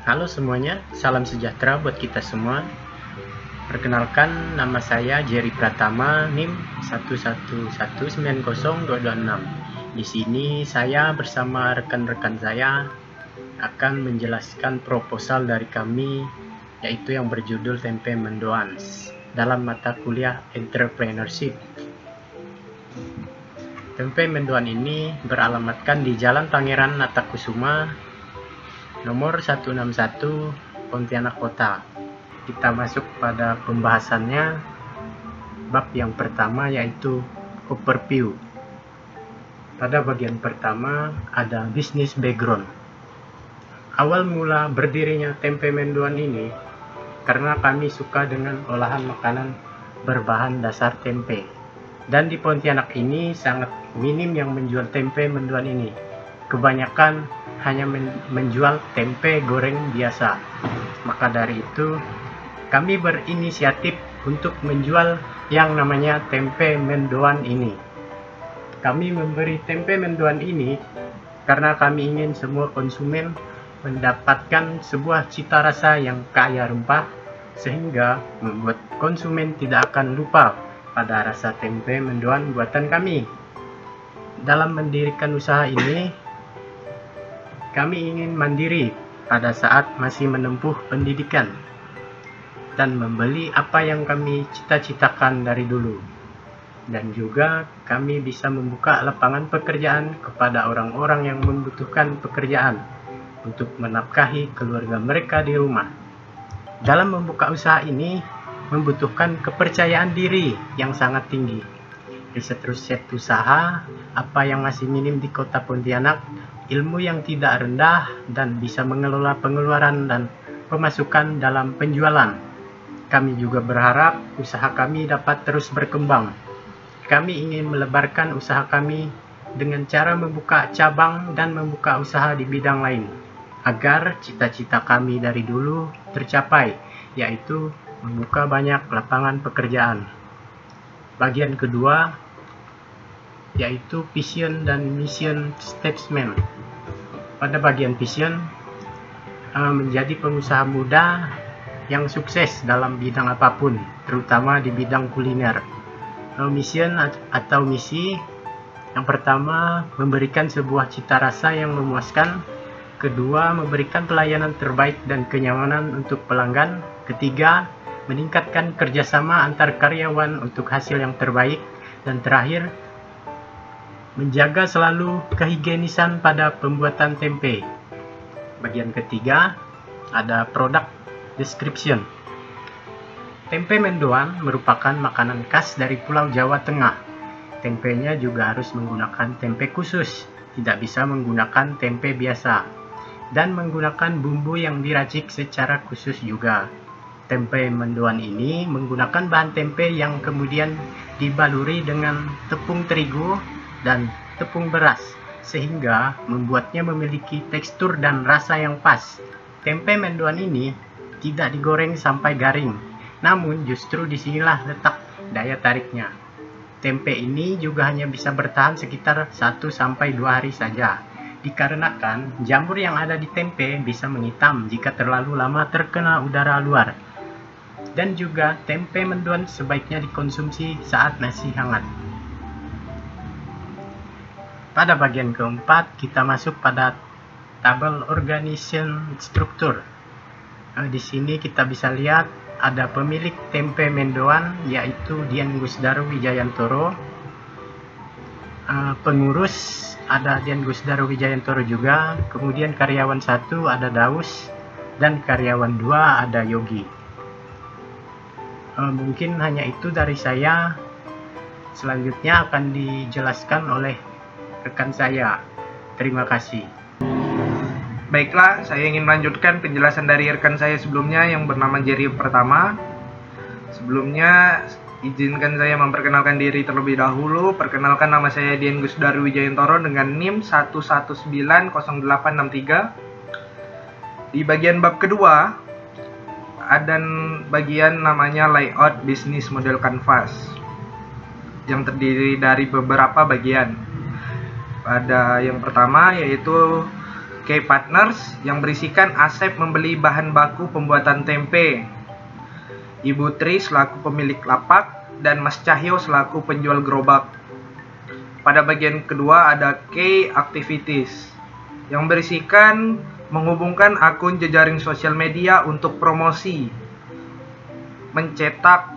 Halo semuanya, salam sejahtera buat kita semua. Perkenalkan, nama saya Jerry Pratama, NIM 111902226. Di sini saya bersama rekan-rekan saya akan menjelaskan proposal dari kami, yaitu yang berjudul Tempe Mendoan dalam mata kuliah Entrepreneurship. Tempe Mendoan ini beralamatkan di Jalan Pangeran Natakusuma, nomor 161, Pontianak Kota. Kita masuk pada pembahasannya. Bab yang pertama yaitu overview. Pada bagian pertama ada business background. Awal mula berdirinya Tempe Mendoan ini karena kami suka dengan olahan makanan berbahan dasar tempe. Dan di Pontianak ini sangat minim yang menjual tempe mendoan ini. Kebanyakan hanya menjual tempe goreng biasa. Maka dari itu kami berinisiatif untuk menjual yang namanya tempe mendoan ini. Kami memberi tempe mendoan ini karena kami ingin semua konsumen mendapatkan sebuah cita rasa yang kaya rempah, sehingga membuat konsumen tidak akan lupa pada rasa tempe mendoan buatan kami. Dalam mendirikan usaha ini, kami ingin mandiri pada saat masih menempuh pendidikan dan membeli apa yang kami cita-citakan dari dulu. Dan juga kami bisa membuka lapangan pekerjaan kepada orang-orang yang membutuhkan pekerjaan untuk menafkahi keluarga mereka di rumah. Dalam membuka usaha ini membutuhkan kepercayaan diri yang sangat tinggi. Riset-riset usaha apa yang masih minim di kota Pontianak, ilmu yang tidak rendah, dan bisa mengelola pengeluaran dan pemasukan dalam penjualan. Kami juga berharap usaha kami dapat terus berkembang. Kami ingin melebarkan usaha kami dengan cara membuka cabang dan membuka usaha di bidang lain, agar cita-cita kami dari dulu tercapai, yaitu membuka banyak lapangan pekerjaan. Bagian kedua yaitu vision dan mission statement. Pada bagian vision, menjadi pengusaha muda yang sukses dalam bidang apapun, terutama di bidang kuliner. Mission atau misi, yang pertama memberikan sebuah cita rasa yang memuaskan, kedua memberikan pelayanan terbaik dan kenyamanan untuk pelanggan, ketiga meningkatkan kerjasama antar karyawan untuk hasil yang terbaik, dan terakhir menjaga selalu kehigienisan pada pembuatan tempe. Bagian ketiga ada product description. Tempe mendoan merupakan makanan khas dari Pulau Jawa Tengah. Tempenya juga harus menggunakan tempe khusus, tidak bisa menggunakan tempe biasa, dan menggunakan bumbu yang diracik secara khusus juga. Tempe mendoan ini menggunakan bahan tempe yang kemudian dibaluri dengan tepung terigu dan tepung beras, sehingga membuatnya memiliki tekstur dan rasa yang pas. Tempe mendoan ini tidak digoreng sampai garing, namun justru disinilah letak daya tariknya. Tempe ini juga hanya bisa bertahan sekitar 1-2 hari saja, dikarenakan jamur yang ada di tempe bisa menghitam jika terlalu lama terkena udara luar. Dan juga tempe mendoan sebaiknya dikonsumsi saat masih hangat. Pada bagian keempat, kita masuk pada tabel organization structure. Di sini kita bisa lihat ada pemilik tempe mendoan, yaitu Dian Gusdaro Wijayantoro. Pengurus ada Dian Gusdaro Wijayantoro juga. Kemudian karyawan 1 ada Daus, dan karyawan 2 ada Yogi. Mungkin hanya itu dari saya. Selanjutnya akan dijelaskan oleh rekan saya. Terima kasih. Baiklah, saya ingin melanjutkan penjelasan dari rekan saya sebelumnya yang bernama Jerry Pratama. Sebelumnya, izinkan saya memperkenalkan diri terlebih dahulu. Perkenalkan, nama saya Dian Gusdaro Wijayantoro dengan NIM 1190863. Di bagian bab kedua, ada bagian namanya layout bisnis model canvas yang terdiri dari beberapa bagian. Pada yang pertama yaitu K-Partners yang berisikan Asep membeli bahan baku pembuatan tempe, Ibu Tri selaku pemilik lapak, dan Mas Cahyo selaku penjual gerobak. Pada bagian kedua ada K-Activities yang berisikan menghubungkan akun jejaring sosial media untuk promosi, mencetak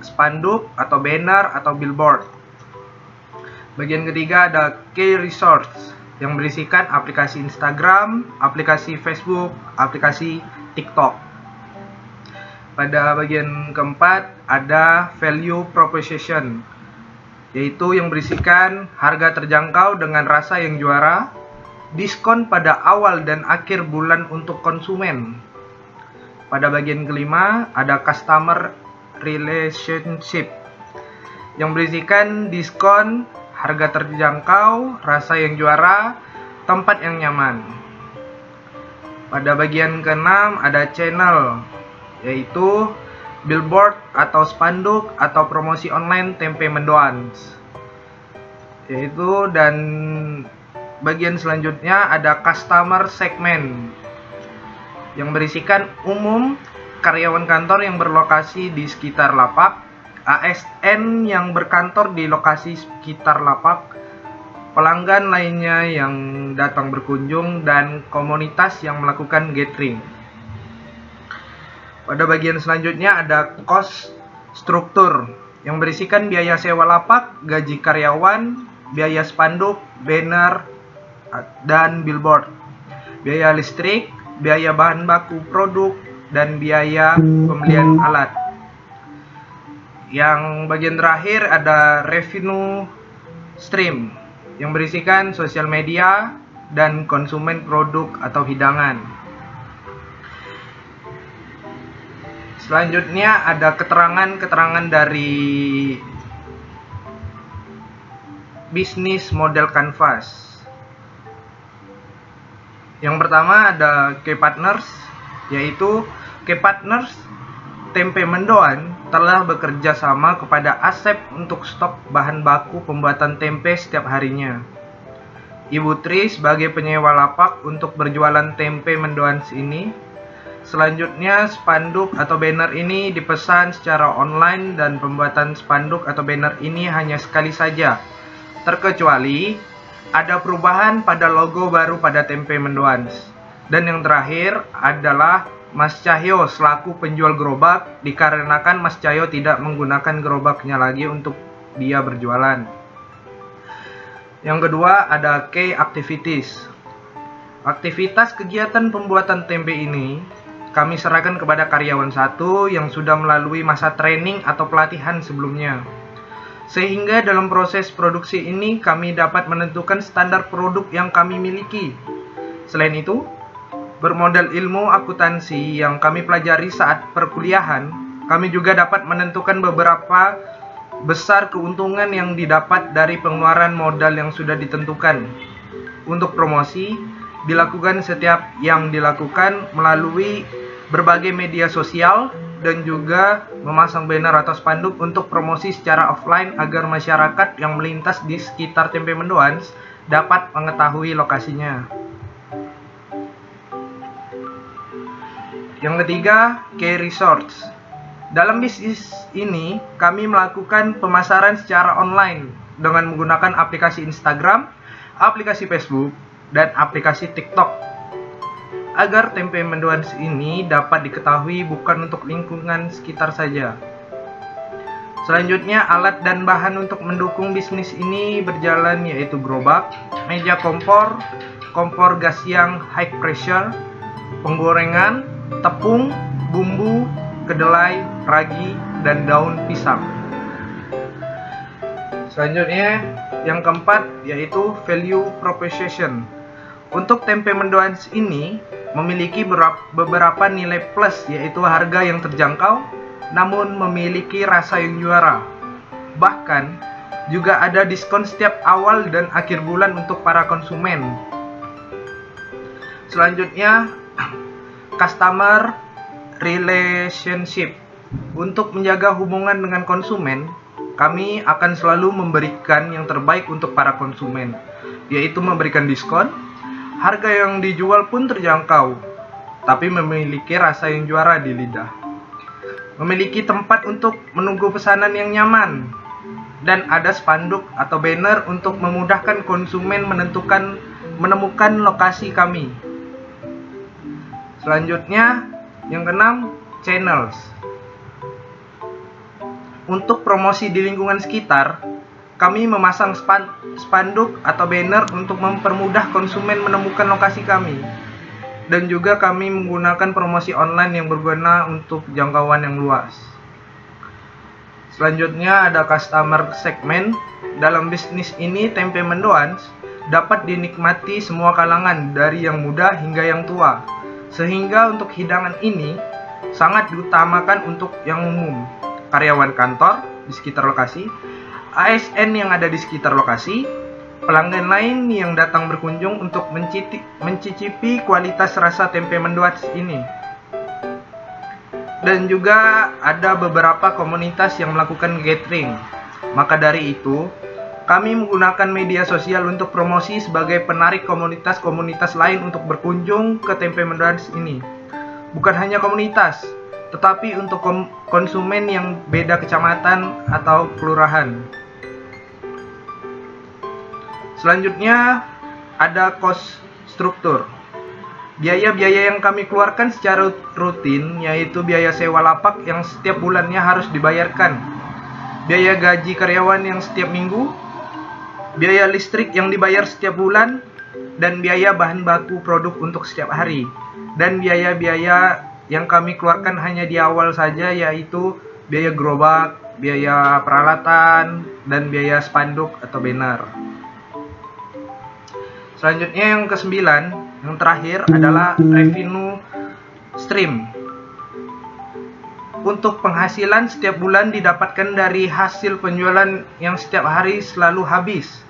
spanduk atau banner atau billboard. Bagian ketiga ada K-Resorts yang berisikan aplikasi Instagram, aplikasi Facebook, aplikasi TikTok. Pada bagian keempat ada Value Proposition, yaitu yang berisikan harga terjangkau dengan rasa yang juara, diskon pada awal dan akhir bulan untuk konsumen. Pada bagian kelima ada Customer Relationship yang berisikan diskon, harga terjangkau, rasa yang juara, tempat yang nyaman. Pada bagian keenam ada Channel, yaitu billboard atau spanduk atau promosi online tempe mendoan. Dan bagian selanjutnya ada Customer Segment yang berisikan umum, karyawan kantor yang berlokasi di sekitar lapak, ASN yang berkantor di lokasi sekitar lapak, pelanggan lainnya yang datang berkunjung, dan komunitas yang melakukan gathering. Pada bagian selanjutnya ada cost struktur yang berisikan biaya sewa lapak, gaji karyawan, biaya spanduk, banner, dan billboard, biaya listrik, biaya bahan baku produk, dan biaya pembelian alat. Yang bagian terakhir ada revenue stream yang berisikan sosial media dan konsumen produk atau hidangan. Selanjutnya ada keterangan-keterangan dari bisnis model canvas. Yang pertama ada K-Partners, yaitu K-Partners Tempe Mendoan telah bekerja sama kepada Asep untuk stok bahan baku pembuatan tempe setiap harinya. Ibu Tri sebagai penyewa lapak untuk berjualan tempe mendoan ini. Selanjutnya, spanduk atau banner ini dipesan secara online dan pembuatan spanduk atau banner ini hanya sekali saja, terkecuali ada perubahan pada logo baru pada tempe mendoan. Dan yang terakhir adalah Mas Cahyo selaku penjual gerobak, dikarenakan Mas Cahyo tidak menggunakan gerobaknya lagi untuk dia berjualan. Yang kedua ada K-Activities. Aktivitas kegiatan pembuatan tempe ini kami serahkan kepada karyawan satu yang sudah melalui masa training atau pelatihan sebelumnya. Sehingga dalam proses produksi ini kami dapat menentukan standar produk yang kami miliki. Selain itu, bermodal ilmu akuntansi yang kami pelajari saat perkuliahan, kami juga dapat menentukan beberapa besar keuntungan yang didapat dari pengeluaran modal yang sudah ditentukan. Untuk promosi, dilakukan setiap yang dilakukan melalui berbagai media sosial dan juga memasang banner atau spanduk untuk promosi secara offline agar masyarakat yang melintas di sekitar tempe mendoan dapat mengetahui lokasinya. Yang ketiga, K-Resorts. Dalam bisnis ini, kami melakukan pemasaran secara online dengan menggunakan aplikasi Instagram, aplikasi Facebook, dan aplikasi TikTok agar tempe mendoan ini dapat diketahui bukan untuk lingkungan sekitar saja. Selanjutnya, alat dan bahan untuk mendukung bisnis ini berjalan yaitu gerobak, meja kompor, kompor gas yang high pressure, penggorengan, tepung, bumbu, kedelai, ragi, dan daun pisang. Selanjutnya, yang keempat yaitu value proposition. Untuk tempe mendoan ini memiliki beberapa nilai plus, yaitu harga yang terjangkau namun memiliki rasa yang juara. Bahkan juga ada diskon setiap awal dan akhir bulan untuk para konsumen. Selanjutnya, customer relationship. Untuk menjaga hubungan dengan konsumen, kami akan selalu memberikan yang terbaik untuk para konsumen, yaitu memberikan diskon, Harga yang dijual pun terjangkau, tapi memiliki rasa yang juara di lidah. Memiliki tempat untuk menunggu pesanan yang nyaman, dan ada spanduk atau banner untuk memudahkan konsumen menemukan lokasi kami. Selanjutnya, yang keenam, channels. Untuk promosi di lingkungan sekitar, kami memasang spanduk atau banner untuk mempermudah konsumen menemukan lokasi kami. Dan juga kami menggunakan promosi online yang berguna untuk jangkauan yang luas. Selanjutnya ada customer segment. Dalam bisnis ini, tempe mendoan dapat dinikmati semua kalangan, dari yang muda hingga yang tua. Sehingga untuk hidangan ini sangat diutamakan untuk yang umum, karyawan kantor di sekitar lokasi, ASN yang ada di sekitar lokasi, pelanggan lain yang datang berkunjung untuk mencicipi kualitas rasa tempe mendoan ini. Dan juga ada beberapa komunitas yang melakukan gathering. Maka dari itu, kami menggunakan media sosial untuk promosi sebagai penarik komunitas-komunitas lain untuk berkunjung ke tempe mendoan ini. Bukan hanya komunitas, tetapi untuk konsumen yang beda kecamatan atau kelurahan. Selanjutnya ada cost struktur. Biaya-biaya yang kami keluarkan secara rutin yaitu biaya sewa lapak yang setiap bulannya harus dibayarkan, biaya gaji karyawan yang setiap minggu, biaya listrik yang dibayar setiap bulan, dan biaya bahan baku produk untuk setiap hari. Dan biaya-biaya yang kami keluarkan hanya di awal saja yaitu biaya gerobak, biaya peralatan, dan biaya spanduk atau banner. Selanjutnya yang kesembilan, yang terakhir adalah revenue stream. Untuk penghasilan setiap bulan didapatkan dari hasil penjualan yang setiap hari selalu habis,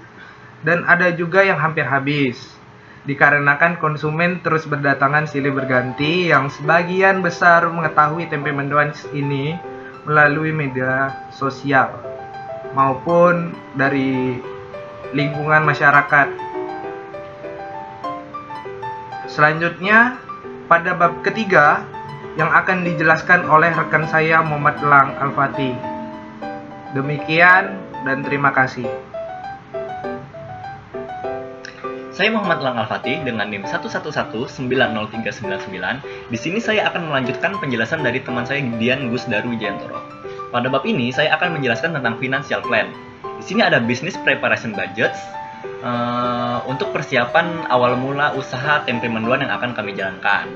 dan ada juga yang hampir habis, dikarenakan konsumen terus berdatangan silih berganti yang sebagian besar mengetahui tempe mendoan ini melalui media sosial maupun dari lingkungan masyarakat. Selanjutnya, pada bab ketiga yang akan dijelaskan oleh rekan saya Muhammad Lang Al-Fatih. Demikian dan terima kasih. Saya Muhammad Lang Al-Fatih dengan NIM 111903999. Di sini saya akan melanjutkan penjelasan dari teman saya Dian Gusdaru Jantoro. Pada bab ini saya akan menjelaskan tentang financial plan. Di sini ada business preparation budget untuk persiapan awal mula usaha tempe mendoan yang akan kami jalankan.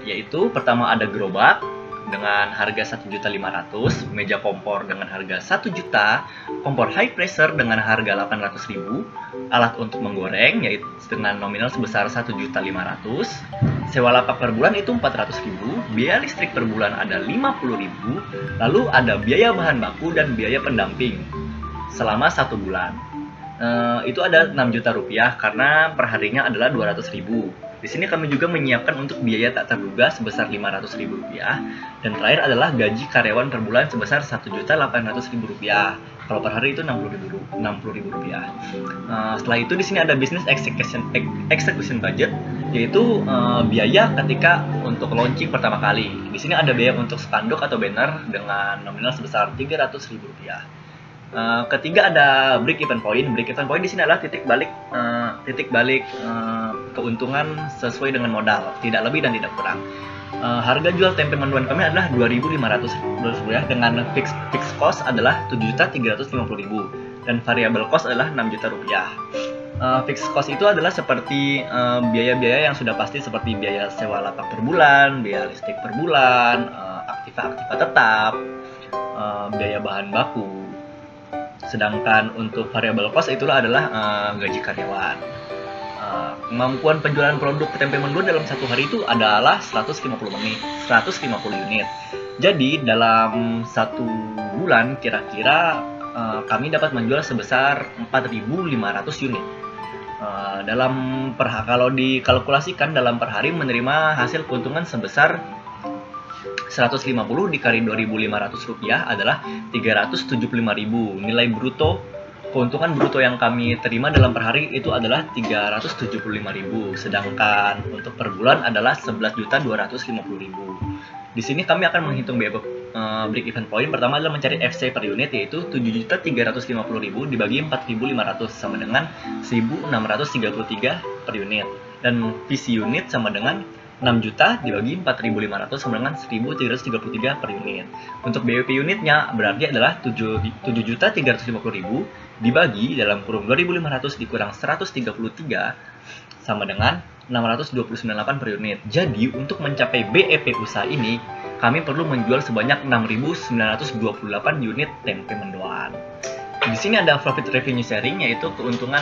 Yaitu pertama ada gerobak dengan harga 1.500.000, meja kompor dengan harga 1 juta, kompor high pressure dengan harga 800.000, alat untuk menggoreng yaitu dengan nominal sebesar 1.500.000, sewa lapak per bulan itu 400.000, biaya listrik per bulan ada 50.000, lalu ada biaya bahan baku dan biaya pendamping selama 1 bulan. Itu ada 6 juta rupiah karena perharinya adalah 200.000. Di sini kami juga menyiapkan untuk biaya tak terduga sebesar 500.000 rupiah, dan terakhir adalah gaji karyawan per bulan sebesar 1.800.000 rupiah. Kalau per hari itu 60.000 rupiah. Setelah itu di sini ada business execution budget, yaitu biaya ketika untuk launching pertama kali. Di sini ada biaya untuk spanduk atau banner dengan nominal sebesar 300.000 rupiah. Ketiga ada break even point. Break even point di sini adalah titik balik keuntungan sesuai dengan modal, tidak lebih dan tidak kurang. Harga jual tempe mendoan kami adalah 2.500 rupiah dengan fixed cost adalah 7.350.000 dan variable cost adalah 6 juta rupiah. Fixed cost itu adalah seperti biaya-biaya yang sudah pasti seperti biaya sewa lapak per bulan, biaya listrik per bulan, aktiva tetap, biaya bahan baku. Sedangkan untuk variable cost itulah adalah gaji karyawan. Kemampuan penjualan produk tempe mendoan dalam satu hari itu adalah 150 unit. Jadi dalam satu bulan kira-kira kami dapat menjual sebesar 4.500 unit. Kalau dikalkulasikan dalam per hari menerima hasil keuntungan sebesar 150 dikali 2.500 rupiah adalah 375.000. Nilai bruto keuntungan bruto yang kami terima dalam per hari itu adalah 375.000, sedangkan untuk per bulan adalah 11.250.000. Di sini kami akan menghitung biaya break even point. Pertama adalah mencari FC per unit, yaitu 7.350.000 dibagi 4.500 sama dengan 1.633 per unit, dan PC unit sama dengan 6 juta dibagi 4.500 sama dengan 1.333 per unit. Untuk BWP unitnya berarti adalah 7.350.000 dibagi dalam kurung 2.500 dikurang 133 sama dengan 629,8 per unit. Jadi untuk mencapai BEP usaha ini, kami perlu menjual sebanyak 6.928 unit tempe mendoan. Di sini ada profit revenue sharing, yaitu keuntungan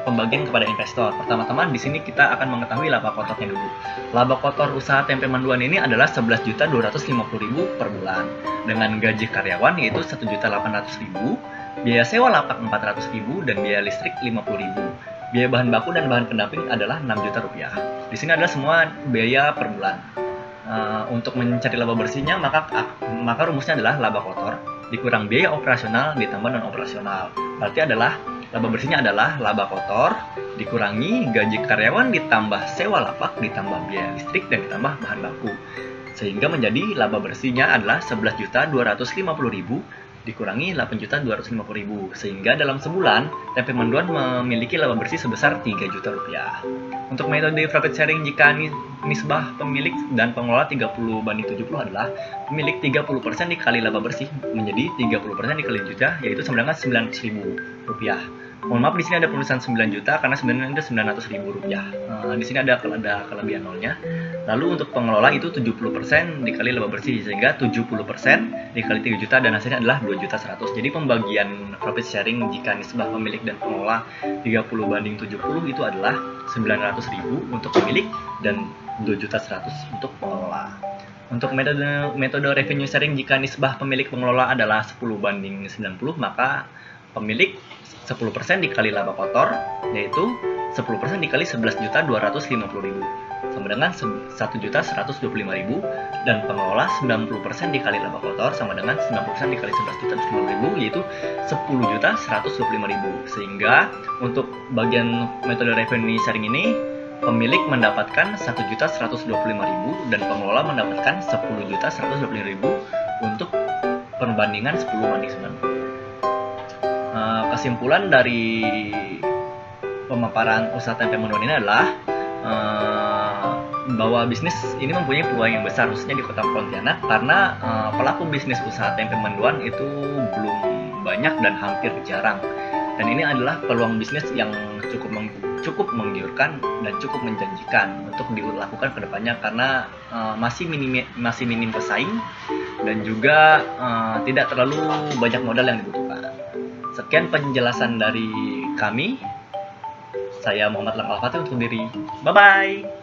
pembagian kepada investor. Pertama-tama di sini kita akan mengetahui laba kotornya dulu. Laba kotor usaha tempe mendoan ini adalah 11.250.000 per bulan, dengan gaji karyawan yaitu 1.800.000, biaya sewa lapak 400.000, dan biaya listrik 50.000. Biaya bahan baku dan bahan pendamping adalah 6 juta rupiah. Di sini adalah semua biaya per bulan. Untuk mencari laba bersihnya, maka rumusnya adalah laba kotor dikurang biaya operasional ditambah non operasional. Berarti adalah laba bersihnya adalah laba kotor dikurangi gaji karyawan ditambah sewa lapak ditambah biaya listrik dan ditambah bahan baku, sehingga menjadi laba bersihnya adalah 11.250.000 dikurangi 8.250.000, sehingga dalam sebulan tempe mendoan memiliki laba bersih sebesar 3 juta rupiah. Untuk metode profit sharing jika nisbah pemilik dan pengelola 30/70 adalah pemilik 30% dikali laba bersih menjadi 30% dikali juta, yaitu sama dengan 900.000 rupiah. Mohon maaf, di sini ada penulisan 9 juta karena sebenarnya ada 900.000 rupiah. Di sini ada kelebihan nolnya. Lalu untuk pengelola itu 70% dikali laba bersih, sehingga 70% dikali 3 juta dan hasilnya adalah 2.100.000. Jadi pembagian profit sharing jika nisbah pemilik dan pengelola 30/70 itu adalah 900.000 untuk pemilik dan 2.100.000 untuk pengelola. Untuk metode revenue sharing jika nisbah pemilik pengelola adalah 10/90, maka pemilik 10% dikali laba kotor, yaitu 10% dikali 11.250.000 sama dengan 1.125.000, dan pengelola 90% dikali laba kotor sama dengan 90% dikali 11.125.000, yaitu 10.125.000. Sehingga untuk bagian metode revenue sharing ini, pemilik mendapatkan 1.125.000 dan pengelola mendapatkan 10.125.000 untuk perbandingan 10/90. Kesimpulan dari pemaparan usaha tempe mendoan ini adalah bahwa bisnis ini mempunyai peluang yang besar, khususnya di kota Pontianak, karena pelaku bisnis usaha tempe mendoan itu belum banyak dan hampir jarang. Dan ini adalah peluang bisnis yang cukup menggiurkan dan cukup menjanjikan untuk dilakukan ke depannya, karena masih minim pesaing dan juga tidak terlalu banyak modal yang dibutuhkan. Sekian penjelasan dari kami. Saya Muhammad Al-Fatih untuk diri. Bye-bye.